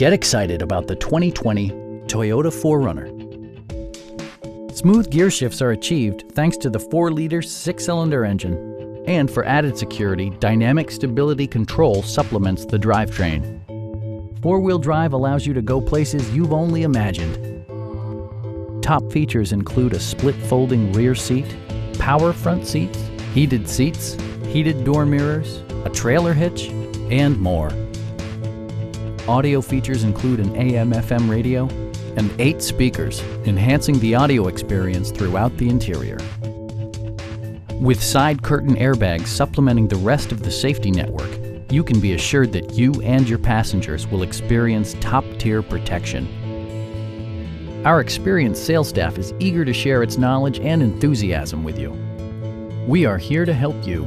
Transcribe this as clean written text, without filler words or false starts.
Get excited about the 2020 Toyota 4Runner. Smooth gear shifts are achieved thanks to the 4-liter 6-cylinder engine. And for added security, dynamic stability control supplements the drivetrain. 4-wheel drive allows you to go places you've only imagined. Top features include a split folding rear seat, power front seats, heated door mirrors, a trailer hitch, and more. Audio features include an AM/FM radio and 8 speakers, enhancing the audio experience throughout the interior. With side curtain airbags supplementing the rest of the safety network, you can be assured that you and your passengers will experience top-tier protection. Our experienced sales staff is eager to share its knowledge and enthusiasm with you. We are here to help you.